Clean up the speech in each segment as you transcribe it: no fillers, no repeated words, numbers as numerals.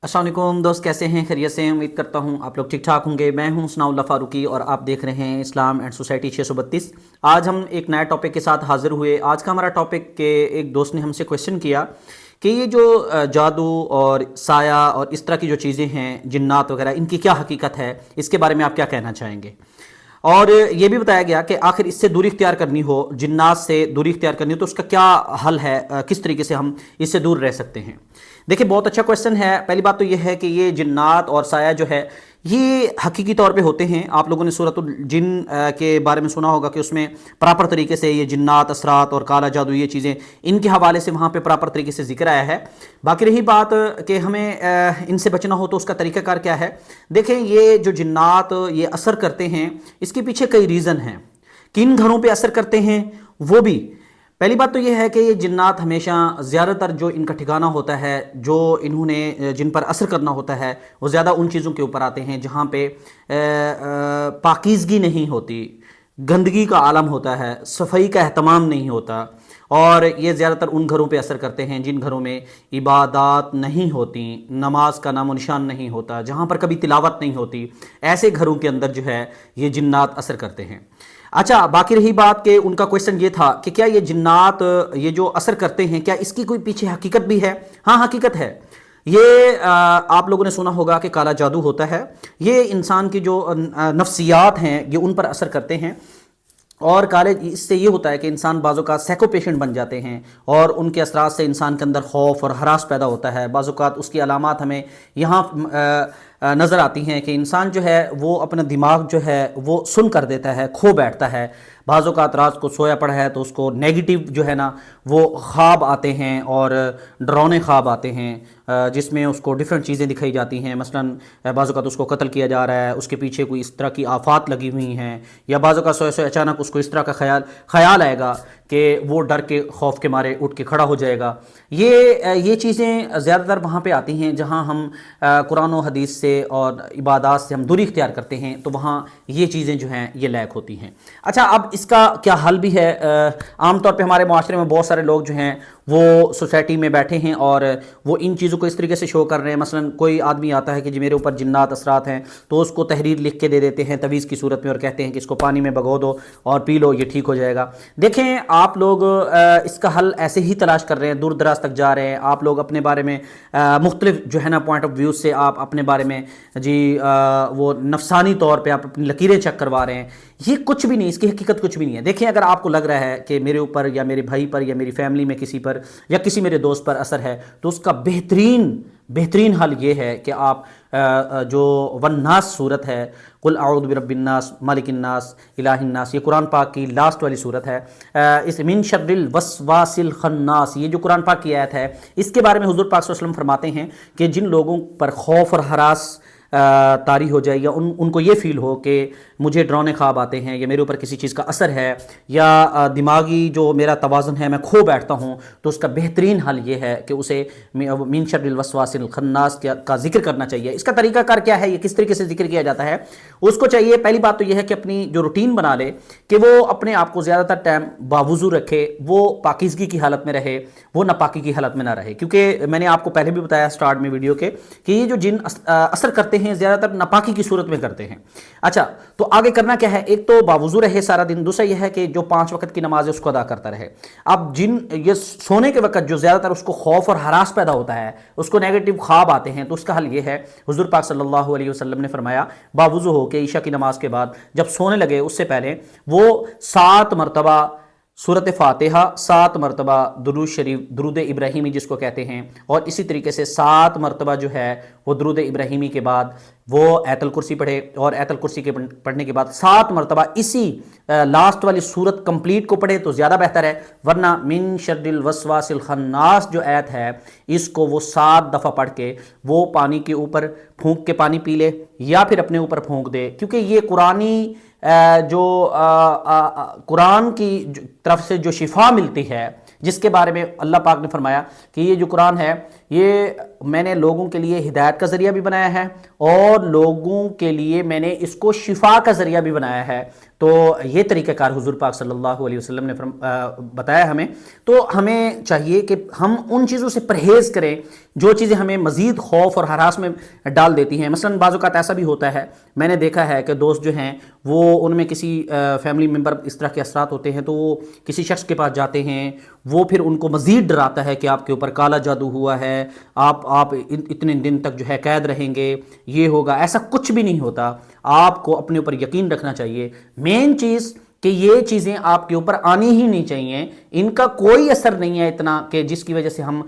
अस्सलाम वालेकुम दोस्त, कैसे हैं? खैरियत से हैं? उम्मीद करता हूं आप लोग ठीक ठाक होंगे। मैं हूं सनाउल्लाह फ़ारूकी और आप देख रहे हैं इस्लाम एंड सोसाइटी 632। आज हम एक नया टॉपिक के साथ हाज़िर हुए। आज का हमारा टॉपिक के एक दोस्त ने हमसे क्वेश्चन किया कि ये जो जादू और साया और इस तरह की जो चीज़ें हैं, जिन्नात वगैरह, इनकी क्या हकीकत है, इसके बारे में आप क्या कहना चाहेंगे। और ये भी बताया गया कि आखिर इससे दूरी इख्तियार करनी हो, जिन्नात से दूरी इख्तियार करनी हो, तो उसका क्या हल है, किस तरीके से हम इससे दूर रह सकते हैं। देखिए, बहुत अच्छा क्वेश्चन है। पहली बात तो ये है कि ये जिन्नात और साया जो है ये हकीकी तौर पे होते हैं। आप लोगों ने सूरतुल जिन के बारे में सुना होगा कि उसमें प्रॉपर तरीके से ये जिन्नात, असरात और काला जादू, ये चीज़ें इनके हवाले से वहाँ पे प्रॉपर तरीके से जिक्र आया है। बाकी रही बात कि हमें इनसे बचना हो तो उसका तरीक़ाकार क्या है। देखें, ये जो जिन्नात ये असर करते हैं, इसके पीछे कई रीज़न हैं। किन घरों पर असर करते हैं वो भी। पहली बात तो यह है कि ये जिन्नात हमेशा ज़्यादातर जो इनका ठिकाना होता है, जो इन्होंने जिन पर असर करना होता है, वो ज़्यादा उन चीज़ों के ऊपर आते हैं जहाँ पे पाकीज़गी नहीं होती, गंदगी का आलम होता है, सफाई का एहतमाम नहीं होता। और ये ज़्यादातर उन घरों पे असर करते हैं जिन घरों में इबादत नहीं होती, नमाज का नामो निशान नहीं होता, जहाँ पर कभी तिलावत नहीं होती। ऐसे घरों के अंदर जो है ये जिन्नात असर करते हैं। अच्छा, बाकी रही बात कि उनका क्वेश्चन ये था कि क्या ये जिन्नात ये जो असर करते हैं, क्या इसकी कोई पीछे हकीकत भी है। हाँ, हकीकत है। ये आप लोगों ने सुना होगा कि काला जादू होता है। ये इंसान की जो नफ्सियात हैं ये उन पर असर करते हैं। और काले इससे ये होता है कि इंसान बाज़ों का सैको पेशेंट बन जाते हैं और उनके असरात से इंसान के अंदर खौफ और हरास पैदा होता है। बाज़ोकात उसकी अलामात हमें यहाँ नज़र आती हैं कि इंसान जो है वो अपना दिमाग जो है वो सुन कर देता है, खो बैठता है। बाज़ोकात रात को सोया पड़ा है तो उसको नेगेटिव जो है ना वो ख्वाब आते हैं और डरावने ख्वाब आते हैं, जिसमें उसको डिफरेंट चीज़ें दिखाई जाती हैं। मसलन बाज़ोकात उसको कत्ल किया जा रहा है, उसके पीछे कोई इस तरह की आफात लगी हुई हैं, या बाज़ोकात सोए सोए अचानक उसको इस तरह का ख्याल आएगा कि वो डर के खौफ के मारे उठ के खड़ा हो जाएगा। ये चीज़ें ज़्यादातर वहाँ पे आती हैं जहाँ हम कुरान और हदीस से और इबादत से हम दूरी इख्तियार करते हैं, तो वहाँ ये चीज़ें जो हैं ये लैक होती हैं। अच्छा, अब इसका क्या हल भी है। आम तौर पे हमारे माशरे में बहुत सारे लोग जो हैं वो सोसाइटी में बैठे हैं और वो इन चीज़ों को इस तरीके से शो कर रहे हैं। मसलन कोई आदमी आता है कि जी मेरे ऊपर जिन्नात असरात हैं, तो उसको तहरीर लिख के दे देते हैं तवीज़ की सूरत में और कहते हैं कि इसको पानी में भगो दो और पी लो, ये ठीक हो जाएगा। देखें, आप लोग इसका हल ऐसे ही तलाश कर रहे हैं, दूर दराज तक जा रहे हैं। आप लोग अपने बारे में मुख्तलिफ जो है ना पॉइंट ऑफ व्यू से आप अपने बारे में जी वो नफसानी तौर पर आप अपनी लकीरें चेक करवा रहे हैं। ये कुछ भी नहीं, इसकी हकीकत कुछ भी नहीं है। देखिए, अगर आपको लग रहा है कि मेरे ऊपर या मेरे भाई पर या मेरी फैमिली में किसी पर या किसी मेरे दोस्त पर असर है, तो उसका बेहतरीन हल ये है कि आप जो वन्नास सूरत है, कुल आऊज़ु बिरब्बिन्नास मालिकिन्नास इलाहिन्नास, ये कुरान पाक की लास्ट वाली सूरत है। इस मिन शर्रिल वस्वासिल खन्नास, ये जो कुरान पाक की आयत है, इसके बारे में हुज़ूर पाक सल्लल्लाहु अलैहि वसल्लम फरमाते हैं कि जिन लोगों पर खौफ और हरास तारी हो जाए, या उनको ये फ़ील हो कि मुझे डरावने ख्वाब आते हैं या मेरे ऊपर किसी चीज़ का असर है या दिमागी जो मेरा तवाज़ुन है मैं खो बैठता हूँ, तो उसका बेहतरीन हल ये है कि उसे मिन शर्रिल वस्वासिल खन्नास का जिक्र करना चाहिए। इसका तरीक़ाकार क्या है, ये किस तरीके से जिक्र किया जाता है। उसको चाहिए, पहली बात तो यह है कि अपनी जो रूटीन बना ले कि वो अपने आप को ज़्यादातर टाइम बावुज़ू रखे, वो पाकीज़गी की हालत में रहे, वो नापाकी की हालत में ना रहे। क्योंकि मैंने आपको पहले भी बताया स्टार्ट में वीडियो के कि ये जो जिन असर करते हैं ज़्यादातर नापाकी की सूरत में करते हैं। अच्छा, तो आगे करना क्या है। एक तो बावुज़ू रहे सारा दिन, दूसरा यह है कि जो 5 वक्त की नमाज है उसको अदा करता रहे। अब जिन ये सोने के वक्त जो ज़्यादातर उसको खौफ और हरास पैदा होता है, उसको नेगेटिव ख्वाब आते हैं, तो उसका हल ये है, हुज़ूर पाक सल्लल्लाहु अलैहि वसल्लम ने फरमाया बावुज़ू हो के ईशा की नमाज के बाद जब सोने लगे उससे पहले वो 7 मरतबा सूरत फ़ातिहा, 7 मरतबा दुरूद शरीफ, दुरूद इब्राहिमी जिसको कहते हैं, और इसी तरीके से 7 मरतबा जो है वो दुरूद इब्राहिमी के बाद वो आयतुल कुर्सी पढ़े, और आयतुल कुर्सी के पढ़ने के बाद 7 मरतबा इसी लास्ट वाली सूरत कंप्लीट को पढ़े तो ज़्यादा बेहतर है। वरना मिन शर्रिल वस्वासिल खन्नास जो आयत है, इसको वो 7 दफ़ा पढ़ के वो पानी के ऊपर फूंक के पानी पी ले या फिर अपने ऊपर फूंक दे। क्योंकि ये कुरानी जो कुरान की तरफ से जो शिफा मिलती है, जिसके बारे में अल्लाह पाक ने फरमाया कि ये जो कुरान है یہ میں نے لوگوں کے لیے ہدایت کا ذریعہ بھی بنایا ہے اور لوگوں کے لیے میں نے اس کو شفا کا ذریعہ بھی بنایا ہے۔ تو یہ طریقہ کار حضور پاک صلی اللہ علیہ وسلم نے بتایا ہمیں، تو ہمیں چاہیے کہ ہم ان چیزوں سے پرہیز کریں جو چیزیں ہمیں مزید خوف اور ہراس میں ڈال دیتی ہیں۔ مثلا بعض اوقات ایسا بھی ہوتا ہے، میں نے دیکھا ہے کہ دوست جو ہیں وہ ان میں کسی فیملی ممبر اس طرح کے اثرات ہوتے ہیں تو وہ کسی شخص کے پاس جاتے ہیں، وہ پھر ان کو مزید ڈراتا ہے کہ آپ کے اوپر کالا جادو ہوا ہے، آپ اتنے دن تک جو ہے قید رہیں گے، یہ ہوگا۔ ایسا کچھ بھی نہیں ہوتا، آپ کو اپنے اوپر یقین رکھنا چاہیے۔ مین چیز کہ یہ چیزیں آپ کے اوپر آنی ہی نہیں چاہیے، ان کا کوئی اثر نہیں ہے اتنا کہ جس کی وجہ سے ہم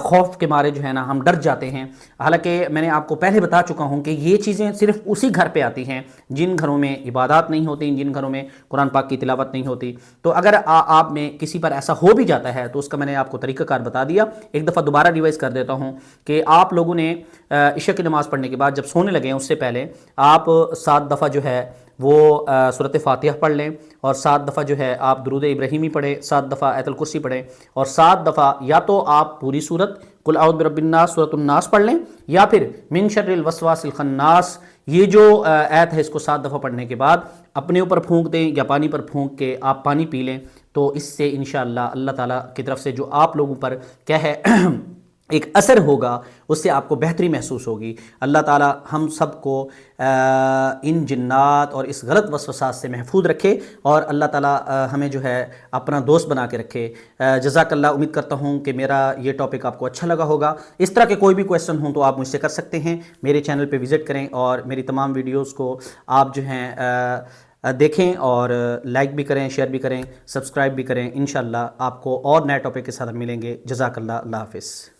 خوف کے مارے جو ہے نا ہم ڈر جاتے ہیں۔ حالانکہ میں نے آپ کو پہلے بتا چکا ہوں کہ یہ چیزیں صرف اسی گھر پہ آتی ہیں جن گھروں میں عبادات نہیں ہوتی، جن گھروں میں قرآن پاک کی تلاوت نہیں ہوتی۔ تو اگر آپ میں کسی پر ایسا ہو بھی جاتا ہے تو اس کا میں نے آپ کو طریقہ کار بتا دیا۔ ایک دفعہ دوبارہ ریوائز کر دیتا ہوں کہ آپ لوگوں نے عشاء کی نماز پڑھنے کے بعد جب سونے لگے ہیں اس سے پہلے آپ 7 دفعہ جو ہے وہ سورۃ فاتحہ پڑھ لیں، اور 7 دفعہ جو ہے آپ درود ابراہیمی پڑھیں، 7 دفعہ آیت الکرسی پڑھیں، اور 7 دفعہ یا تو آپ پوری سورت قل اعوذ برب الناس سورۃ الناس پڑھ لیں، یا پھر من شر الوسواس الخناس یہ جو آیت ہے اس کو 7 دفعہ پڑھنے کے بعد اپنے اوپر پھونک دیں یا پانی پر پھونک کے آپ پانی پی لیں۔ تو اس سے انشاءاللہ اللہ تعالیٰ کی طرف سے جو آپ لوگوں پر کیا ہے ایک اثر ہوگا، اس سے آپ کو بہتری محسوس ہوگی۔ اللہ تعالیٰ ہم سب کو ان جنات اور اس غلط وسوسات سے محفوظ رکھے، اور اللہ تعالیٰ ہمیں جو ہے اپنا دوست بنا کے رکھے۔ جزاک اللہ۔ امید کرتا ہوں کہ میرا یہ ٹاپک آپ کو اچھا لگا ہوگا۔ اس طرح کے کوئی بھی کویسچن ہوں تو آپ مجھ سے کر سکتے ہیں، میرے چینل پہ وزٹ کریں اور میری تمام ویڈیوز کو آپ جو ہیں دیکھیں، اور لائک بھی کریں، شیئر بھی کریں، سبسکرائب بھی کریں۔ انشاءاللہ آپ کو اور نئے ٹاپک کے ساتھ ملیں گے۔ جزاک اللہ۔ اللہ حافظ۔